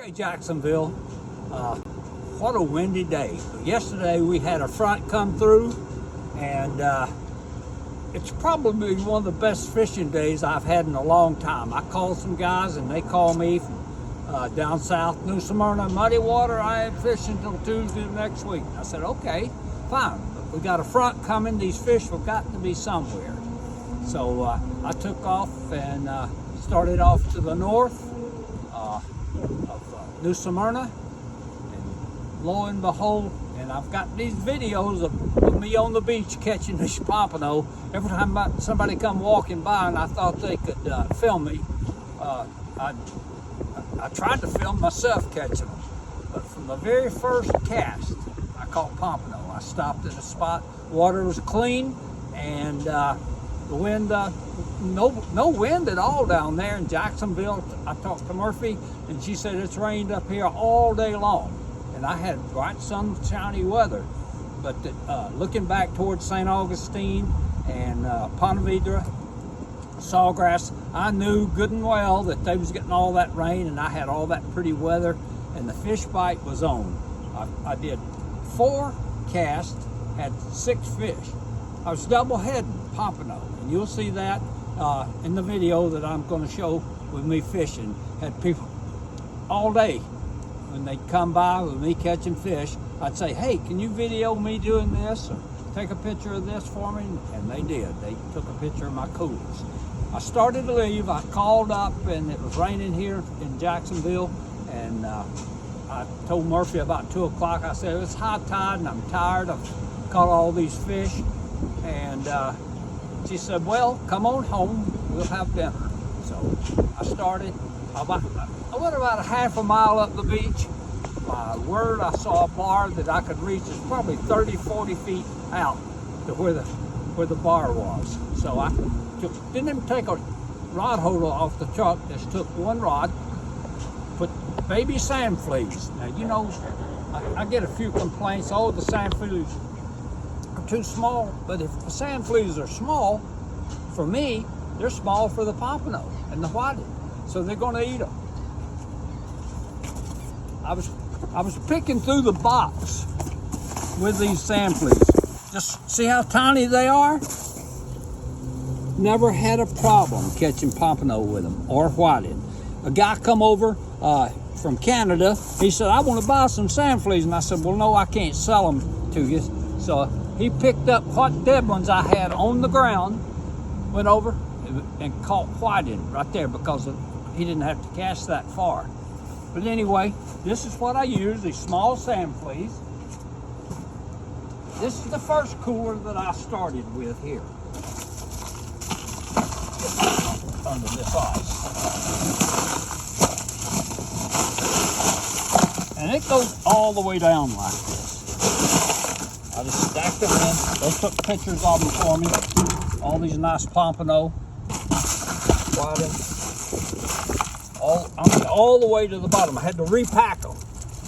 Okay, Jacksonville, what a windy day. Yesterday we had a front come through, and it's probably one of the best fishing days I've had in a long time. I called some guys and they called me from down south, New Smyrna, Muddy Water. I ain't fishing until Tuesday of next week. I said, okay, fine. But we got a front coming. These fish have got to be somewhere. So I took off and started off to the north of New Smyrna, and lo and behold, and I've got these videos of me on the beach catching this pompano. Every time somebody come walking by and I thought they could film me, I tried to film myself catching them. But from the very first cast, I caught pompano. I stopped at a spot, water was clean, and the wind, no wind at all down there in Jacksonville. I talked to Murphy, and she said it's rained up here all day long. And I had bright sunshiny weather. But looking back towards St. Augustine and Ponte Vedra, Sawgrass, I knew good and well that they was getting all that rain, and I had all that pretty weather, and the fish bite was on. I did 4 casts, had 6 fish. I was double heading pompano, and you'll see that in the video that I'm going to show with me fishing. Had people all day when they come by with me catching fish. I'd say, hey, can you video me doing this, or take a picture of this for me? And they did. They took a picture of my coolers. I started to leave. I called up, and it was raining here in Jacksonville, and I told Murphy about 2 o'clock. I said, it's high tide and I'm tired. I've caught all these fish. And she said, well, come on home, we'll have dinner. So I started. I went about a half a mile up the beach. My word, I saw a bar that I could reach. It's probably 30, 40 feet out to where the bar was. So I didn't even take a rod holder off the truck, just took one rod, put baby sand fleas. Now, you know, I get a few complaints, oh, the sand fleas are too small. But if the sand fleas are small, for me, they're small for the pompano and the whiting. So they're going to eat them. I was picking through the box with these sand fleas. Just see how tiny they are? Never had a problem catching pompano with them or whiting. A guy come over from Canada. He said, I want to buy some sand fleas. And I said, well, no, I can't sell them to you. So he picked up what dead ones I had on the ground, went over and caught whiting right there because he didn't have to cast that far. But anyway, this is what I use, these small sand fleas. This is the first cooler that I started with here. Under this ice. And it goes all the way down like this. I just stacked them in. They took pictures of them for me. All these nice pompano. Whiting. All the way to the bottom. I had to repack them.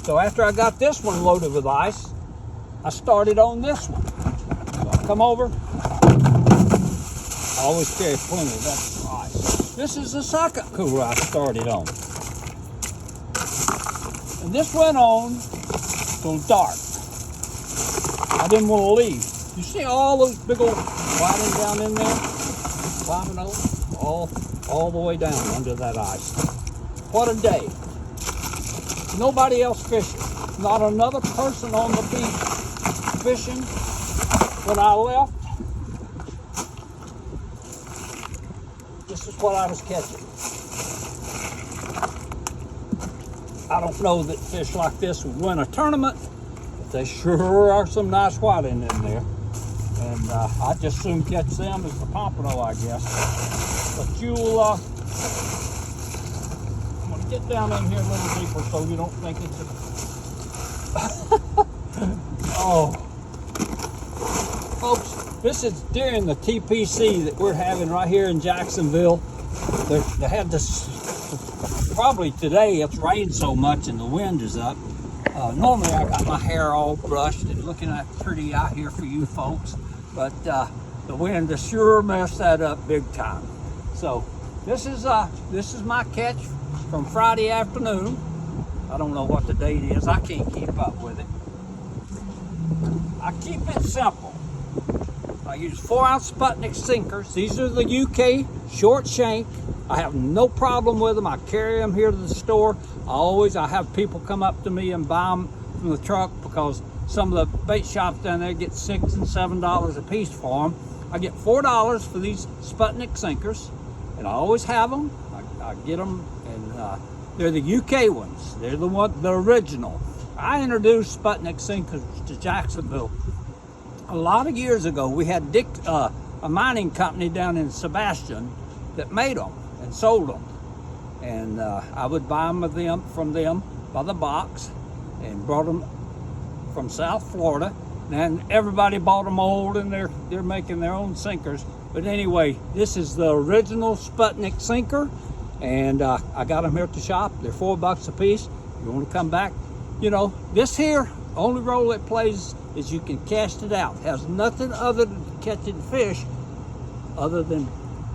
So after I got this one loaded with ice, I started on this one. So I come over. I always carry plenty of extra ice. This is the second cooler I started on. And this went on till dark. I didn't want to leave. You see all those big old whiting down in there? Pompano, all the way down under that ice. What a day. Nobody else fishing. Not another person on the beach fishing. When I left, this is what I was catching. I don't know that fish like this would win a tournament, but they sure are some nice whiting in there. And I just soon catch them as the pompano, I guess. But you'll, get down in here a little deeper so you don't think it's oh, folks, this is during the TPC that we're having right here in Jacksonville. They had this, probably today it's rained so much and the wind is up. Normally I got my hair all brushed and looking at pretty out here for you folks, but the wind has sure messed that up big time. So this is my catch from Friday afternoon. I don't know what the date is. I can't keep up with it. I keep it simple. I use 4-ounce Sputnik sinkers. These are the UK short shank. I have no problem with them. I carry them here to the store. I have people come up to me and buy them from the truck because some of the bait shops down there get $6 and $7 a piece for them. I get $4 for these Sputnik sinkers, and I always have them. I get them, and they're the UK ones. They're the original. I introduced Sputnik sinkers to Jacksonville a lot of years ago. We had a mining company down in Sebastian that made them and sold them, and I would buy them from them by the box, and brought them from South Florida. And everybody bought them old, and they're making their own sinkers. But anyway, this is the original Sputnik sinker, and I got them here at the shop. They're $4 a piece. You want to come back? You know, this here, only role it plays is you can cast it out. It has nothing other than catching fish, other than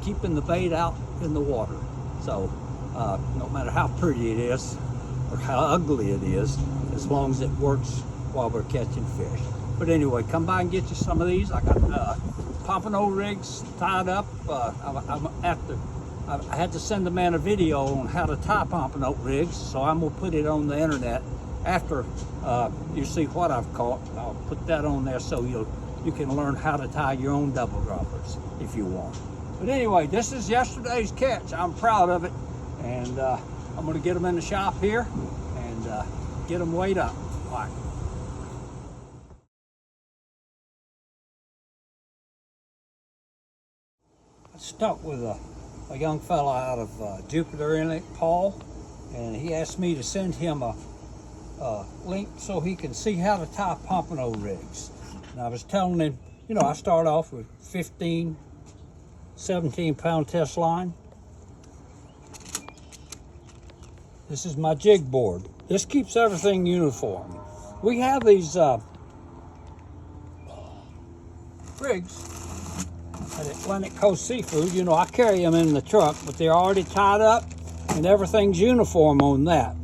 keeping the bait out in the water. So no matter how pretty it is or how ugly it is, as long as it works while we're catching fish. But anyway, come by and get you some of these. I got pompano rigs tied up. I had to send the man a video on how to tie pompano rigs, so I'm gonna put it on the internet after you see what I've caught. I'll put that on there so you can learn how to tie your own double droppers if you want. But anyway, this is yesterday's catch. I'm proud of it, and I'm gonna get them in the shop here and get them weighed up. All right. I stuck with a young fella out of Jupiter Inlet, Paul, and he asked me to send him a link so he can see how to tie pompano rigs. And I was telling him, you know, I start off with 15, 17-pound test line. This is my jig board. This keeps everything uniform. We have these rigs at Atlantic Coast Seafood. You know, I carry them in the truck, but they're already tied up and everything's uniform on that.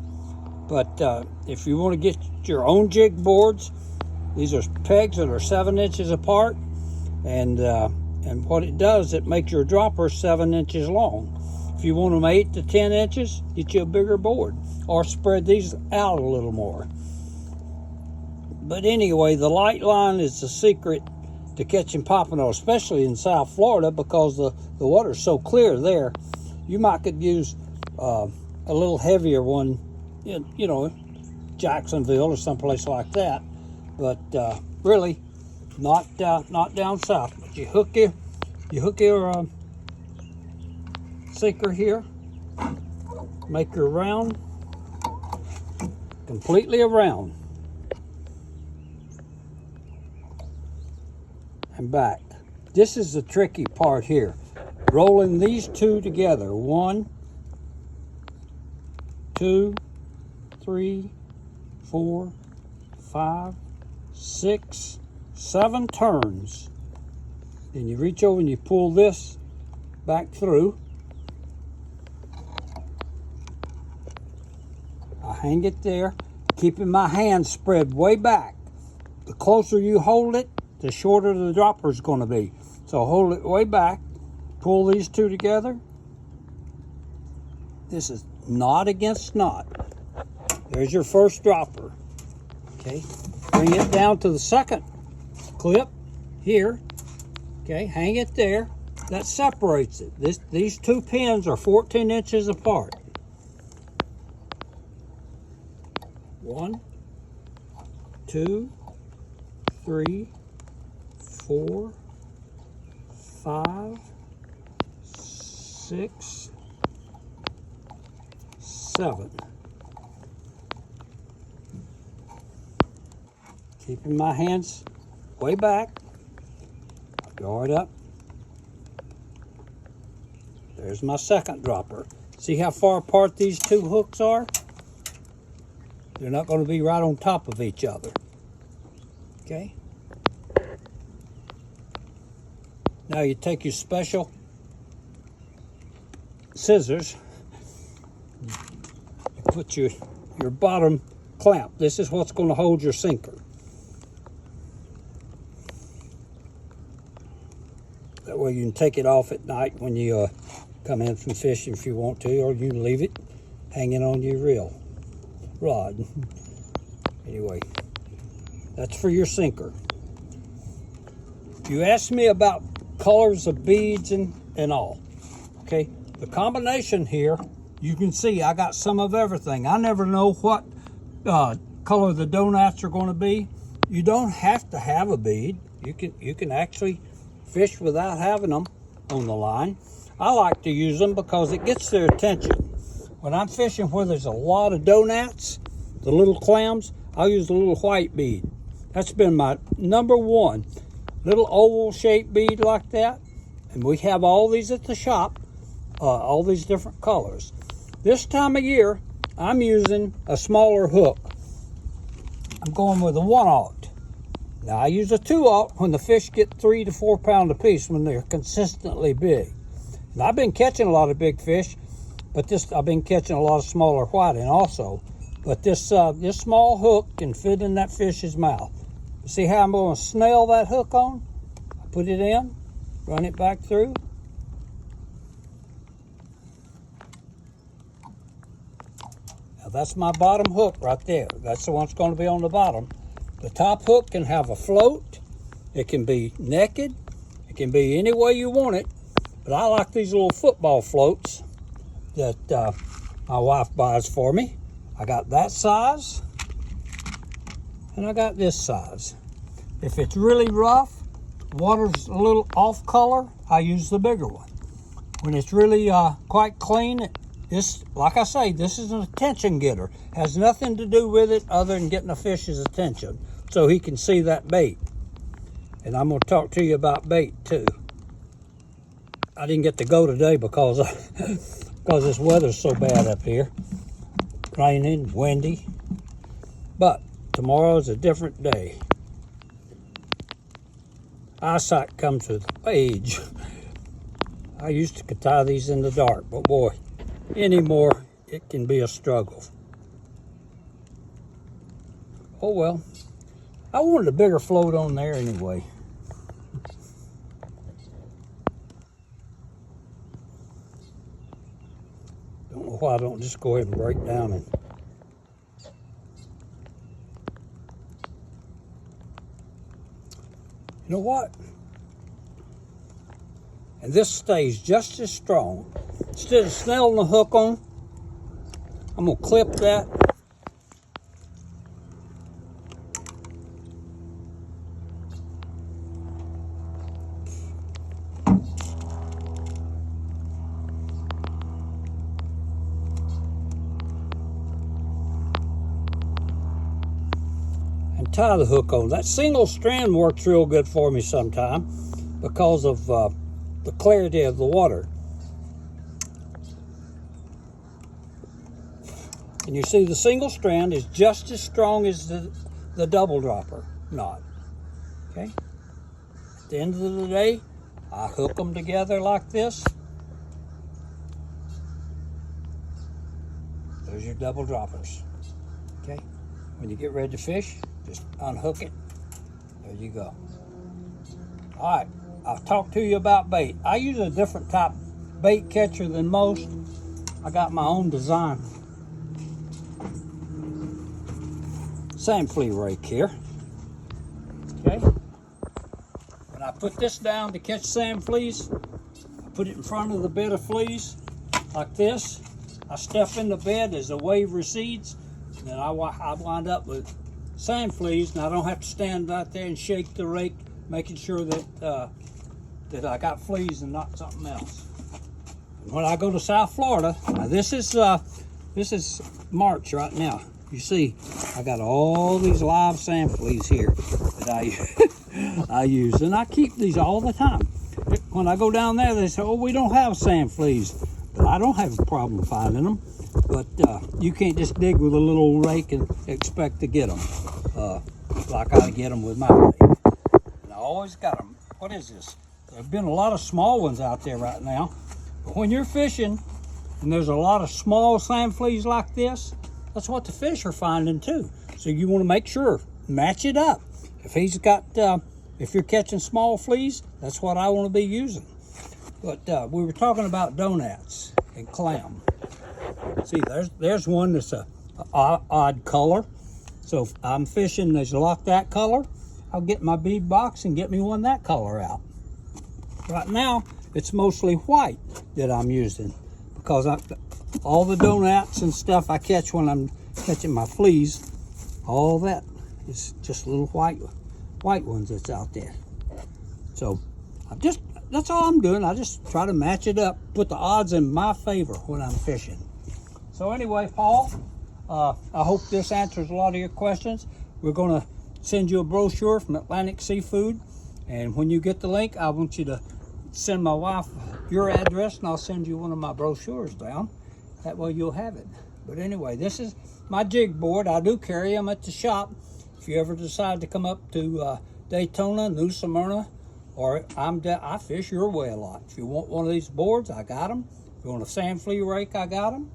But if you want to get your own jig boards, these are pegs that are 7 inches apart, and what it does, it makes your dropper 7 inches long. If you want them 8 to 10 inches, get you a bigger board, or spread these out a little more. But anyway, the light line is the secret to catching pompano, especially in South Florida, because the water's so clear there. You might could use a little heavier one, you know, Jacksonville or someplace like that, but really not down south. But you hook your sinker here, make your round completely around and back. This is the tricky part here, rolling these two together. 1, 2, 3, 4, 5, 6, 7 turns. Then you reach over and you pull this back through. I hang it there, keeping my hand spread way back. The closer you hold it, the shorter the dropper is going to be. So hold it way back, pull these two together. This is knot against knot. There's your first dropper. Okay, bring it down to the second clip here. Okay, hang it there. That separates it. These two pins are 14 inches apart. 1, 2, 3, 4, 5, 6, 7. Keeping my hands way back, guard up. There's my second dropper. See how far apart these two hooks are? They're not going to be right on top of each other. Okay? Now you take your special scissors, you put your your bottom clamp. This is what's going to hold your sinker. That way you can take it off at night when you come in from fishing if you want to, or you can leave it hanging on your reel rod. Anyway, that's for your sinker. You asked me about colors of beads and all. Okay, the combination here, you can see I got some of everything. I never know what color the donuts are going to be. You don't have to have a bead. You can actually fish without having them on the line. I like to use them because it gets their attention. When I'm fishing where there's a lot of donuts, the little clams, I'll use a little white bead. That's been my number one. Little oval shaped bead like that. And we have all these at the shop, all these different colors. This time of year, I'm using a smaller hook. I'm going with a 1/0. Now I use a 2/0 when the fish get 3 to 4 pound a piece, when they're consistently big. And I've been catching a lot of big fish, but I've been catching a lot of smaller whiting also. But this small hook can fit in that fish's mouth. See how I'm going to snail that hook on? I put it in, run it back through. Now that's my bottom hook right there. That's the one that's going to be on the bottom. The top hook can have a float. It can be naked. It can be any way you want it. But I like these little football floats that my wife buys for me. I got that size, and I got this size. If it's really rough, water's a little off color, I use the bigger one. When it's really quite clean, like I say, this is an attention getter. Has nothing to do with it other than getting a fish's attention so he can see that bait. And I'm going to talk to you about bait too. I didn't get to go today because this weather's so bad up here. Raining, windy. But tomorrow's a different day. Eyesight comes with age. I used to tie these in the dark, but boy, anymore it can be a struggle. Oh well. I wanted a bigger float on there anyway. Don't know why I don't just go ahead and break down and you know what? And this stays just as strong. Instead of snailing the hook on, I'm gonna clip that. And tie the hook on. That single strand works real good for me sometimes because of the clarity of the water. And you see the single strand is just as strong as the double dropper knot. Okay? At the end of the day, I hook them together like this. There's your double droppers. Okay? When you get ready to fish, just unhook it. There you go. All right, I'll talk to you about bait. I use a different type bait catcher than most. I got my own design. Sand flea rake here. Okay. When I put this down to catch sand fleas, I put it in front of the bed of fleas like this. I step in the bed as the wave recedes, and then I wind up with sand fleas, and I don't have to stand out there and shake the rake, making sure that that I got fleas and not something else. And when I go to South Florida, now this is March right now. You see, I got all these live sand fleas here that I use, and I keep these all the time. When I go down there, they say, "Oh, we don't have sand fleas," but I don't have a problem finding them. But you can't just dig with a little rake and expect to get them like I get them with my rake. And I always got them. What is this? There's been a lot of small ones out there right now. But when you're fishing and there's a lot of small sand fleas like this, that's what the fish are finding too. So you want to make sure, match it up. If he's got, if you're catching small fleas, that's what I want to be using. But we were talking about donats and clam. See, there's one that's a odd color. So if I'm fishing that's like that color, I'll get my bead box and get me one that color out. Right now, it's mostly white that I'm using because all the donats and stuff I catch when I'm catching my fleas, all that is just little white ones that's out there. So that's all I'm doing. I just try to match it up, put the odds in my favor when I'm fishing. So anyway, Paul, I hope this answers a lot of your questions. We're going to send you a brochure from Atlantic Seafood, and when you get the link, I want you to send my wife your address, and I'll send you one of my brochures down. That way you'll have it. But anyway, this is my jig board. I do carry them at the shop. If you ever decide to come up to Daytona, New Smyrna, or I fish your way a lot. If you want one of these boards, I got them. If you want a sand flea rake, I got them.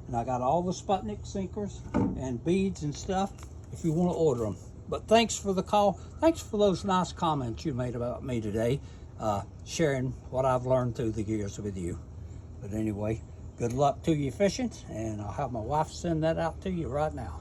And I got all the Sputnik sinkers and beads and stuff if you want to order them. But thanks for the call. Thanks for those nice comments you made about me today, sharing what I've learned through the years with you. But anyway, good luck to you fishing, and I'll have my wife send that out to you right now.